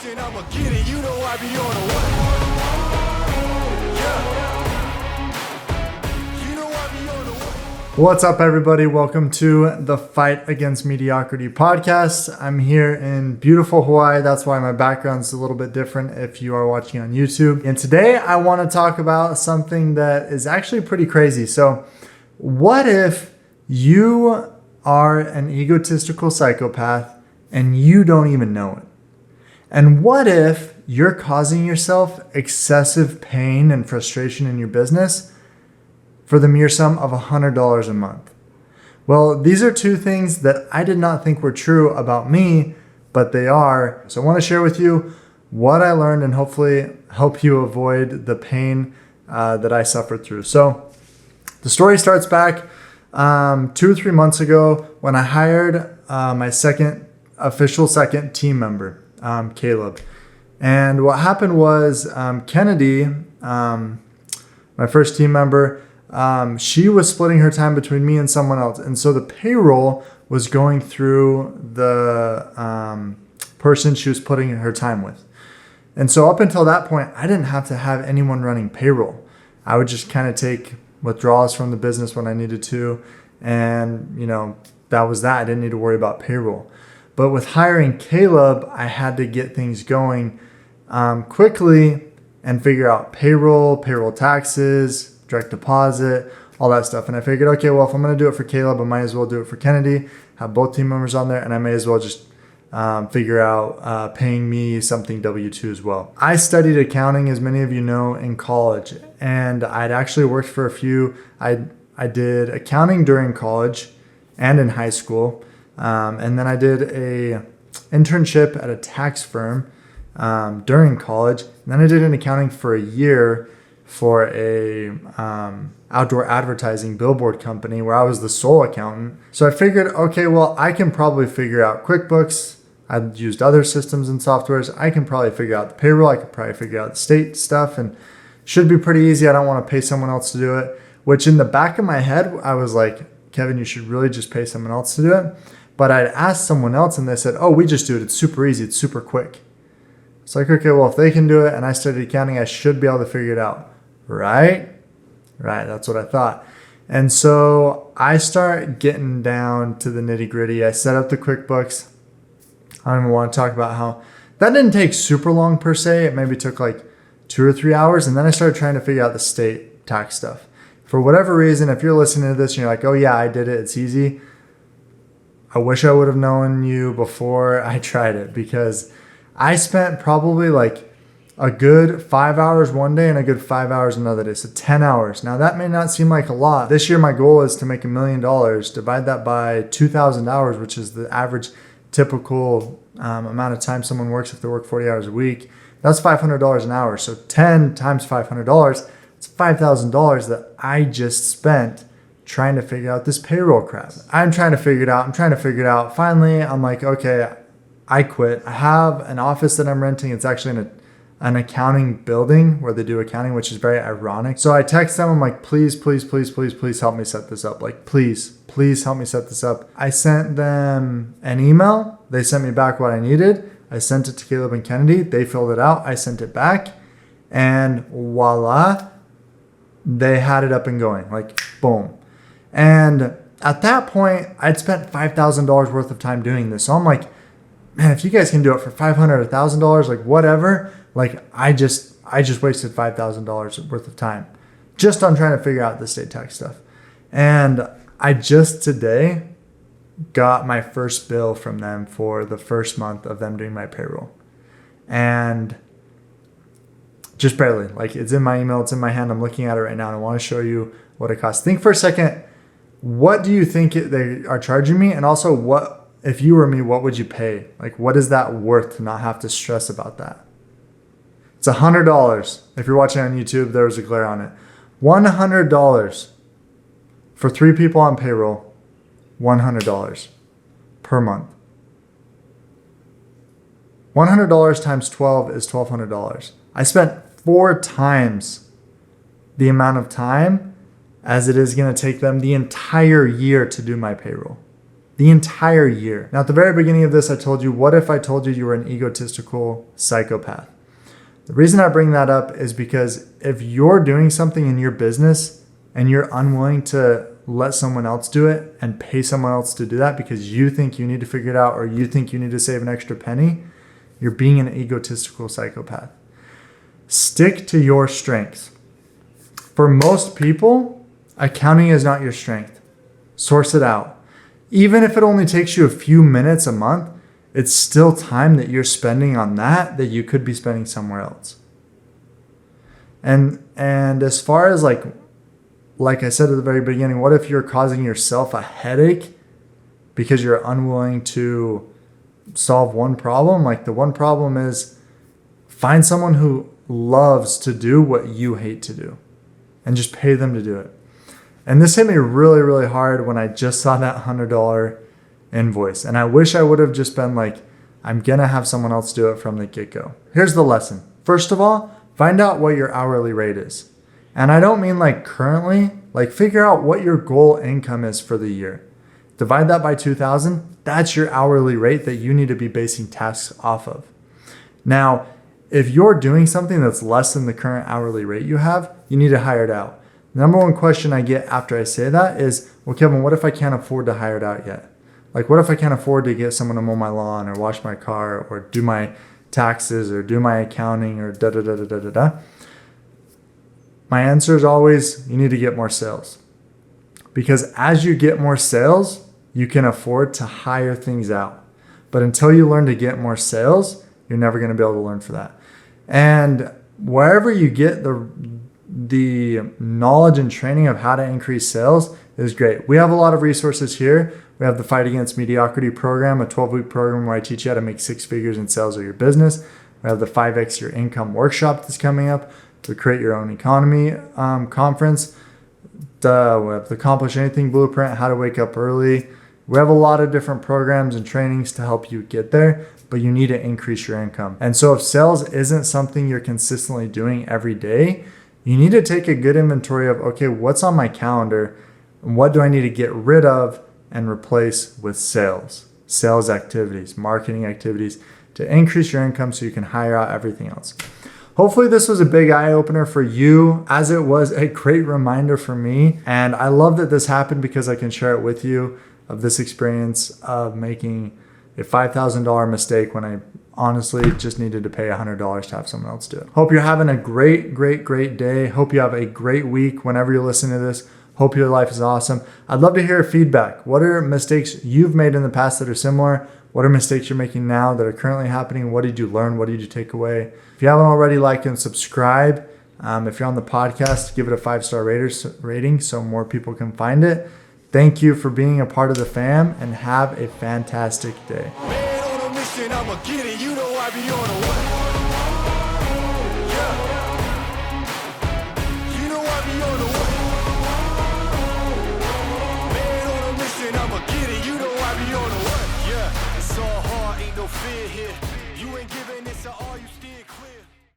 talking, I'ma get it. You know I be on the way. Yeah. You know I be on the way. What's up, everybody? Welcome to the Fight Against Mediocrity podcast. I'm here in beautiful Hawaii. That's why my background's a little bit different if you are watching on YouTube. And today I want to talk about something that is actually pretty crazy. So what if you are an egotistical psychopath and you don't even know it? And what if you're causing yourself excessive pain and frustration in your business for the mere sum of $100 a month? Well, these are two things that I did not think were true about me, but they are. So I want to share with you what I learned and hopefully help you avoid the pain that I suffered through. So the story starts back 2 or 3 months ago when I hired my official second team member, Caleb. And what happened was Kennedy, my first team member, she was splitting her time between me and someone else. And so the payroll was going through the person she was putting her time with. And so up until that point, I didn't have to have anyone running payroll. I would just kind of take withdrawals from the business when I needed to. And, that was that. I didn't need to worry about payroll. But with hiring Caleb, I had to get things going quickly and figure out payroll taxes, direct deposit, all that stuff. And I figured, okay, well, if I'm going to do it for Caleb, I might as well do it for Kennedy, have both team members on there, and I may as well just figure out paying me something W-2 as well. I studied accounting, as many of you know, in college, and I'd actually worked for a few. I did accounting during college and in high school, and then I did a internship at a tax firm during college. And then I did an accounting for a year for a outdoor advertising billboard company where I was the sole accountant. So I figured, okay, well, I can probably figure out QuickBooks. I'd used other systems and softwares. I can probably figure out the payroll. I could probably figure out the state stuff, and should be pretty easy. I don't want to pay someone else to do it, which in the back of my head, I was like, Kevin, you should really just pay someone else to do it. But I'd asked someone else and they said, oh, we just do it. It's super easy. It's super quick. It's like, okay, well, if they can do it and I studied accounting, I should be able to figure it out. Right? That's what I thought. And so I start getting down to the nitty gritty. I set up the QuickBooks. I don't even want to talk about how that didn't take super long per se. It maybe took like 2 or 3 hours. And then I started trying to figure out the state tax stuff. For whatever reason, if you're listening to this and you're like, oh yeah, I did it, it's easy. I wish I would have known you before I tried it, because I spent probably like a good 5 hours one day and a good 5 hours another day. So 10 hours. Now that may not seem like a lot. This year, my goal is to make $1 million. Divide that by 2,000 hours, which is the average typical amount of time someone works if they work 40 hours a week. That's $500 an hour. So 10 times $500, it's $5,000 that I just spent trying to figure out this payroll crap. I'm trying to figure it out. Finally, I'm like, okay, I quit. I have an office that I'm renting. It's actually in an accounting building where they do accounting, which is very ironic. So I text them. I'm like, please help me set this up. Like, please help me set this up. I sent them an email. They sent me back what I needed. I sent it to Caleb and Kennedy. They filled it out. I sent it back, and voila, they had it up and going, like boom. And at that point, I'd spent $5,000 worth of time doing this. So I'm like, man, if you guys can do it for $500 or $1,000, like whatever, like I just wasted $5,000 worth of time just on trying to figure out the state tax stuff. And I just today got my first bill from them for the first month of them doing my payroll. And just barely, like it's in my email, it's in my hand. I'm looking at it right now and I want to show you what it costs. Think for a second, what do you think they are charging me? And also, what if you were me, what would you pay? Like, what is that worth to not have to stress about that? It's $100. If you're watching on YouTube, there was a glare on it. $100 for 3 people on payroll, $100 per month. $100 times 12 is $1,200. I spent 4 times the amount of time as it is going to take them the entire year to do my payroll. The entire year. Now, at the very beginning of this, I told you, what if I told you you were an egotistical psychopath? The reason I bring that up is because if you're doing something in your business and you're unwilling to let someone else do it and pay someone else to do that because you think you need to figure it out or you think you need to save an extra penny, you're being an egotistical psychopath. Stick to your strengths. For most people, accounting is not your strength. Source it out. Even if it only takes you a few minutes a month, it's still time that you're spending on that you could be spending somewhere else. And as far as like I said at the very beginning, what if you're causing yourself a headache because you're unwilling to solve one problem? Like the one problem is find someone who loves to do what you hate to do and just pay them to do it. And this hit me really, really hard when I just saw that $100 invoice. And I wish I would have just been like, I'm going to have someone else do it from the get-go. Here's the lesson. First of all, find out what your hourly rate is. And I don't mean like currently, like figure out what your goal income is for the year. Divide that by 2,000. That's your hourly rate that you need to be basing tasks off of. Now, if you're doing something that's less than the current hourly rate you have, you need to hire it out. The number one question I get after I say that is, well, Kevin, what if I can't afford to hire it out yet? Like, what if I can't afford to get someone to mow my lawn or wash my car or do my taxes or do my accounting or da-da-da-da-da-da-da? My answer is always, you need to get more sales. Because as you get more sales, you can afford to hire things out. But until you learn to get more sales, you're never going to be able to learn for that. And wherever you get the knowledge and training of how to increase sales is great. We have a lot of resources here. We have the Fight Against Mediocrity program, a 12-week program where I teach you how to make 6 figures in sales of your business. We have the 5X Your Income workshop that's coming up, the Create Your Own Economy conference. We have the Accomplish Anything Blueprint, how to wake up early. We have a lot of different programs and trainings to help you get there, but you need to increase your income. And so if sales isn't something you're consistently doing every day, you need to take a good inventory of, okay, what's on my calendar and what do I need to get rid of and replace with sales activities, marketing activities to increase your income so you can hire out everything else. Hopefully this was a big eye opener for you, as it was a great reminder for me. And I love that this happened because I can share it with you of this experience of making a $5,000 mistake when I honestly just needed to pay $100 to have someone else do it. Hope you're having a great day. Hope you have a great week whenever you're listening to this. Hope your life is awesome. I'd love to hear feedback. What are mistakes you've made in the past that are similar? What are mistakes you're making now that are currently happening? What did you learn? What did you take away? If you haven't already, like and subscribe. If you're on the podcast, give it a 5-star rating so more people can find it. Thank you for being a part of the fam and have a fantastic day. Man on a mission, I'ma get it. You know I be on a what? Yeah. You know I be on a what? Man on a mission, I'ma get it. You know I be on a what? Yeah. It's all hard, ain't no fear here. You ain't giving this to all you still.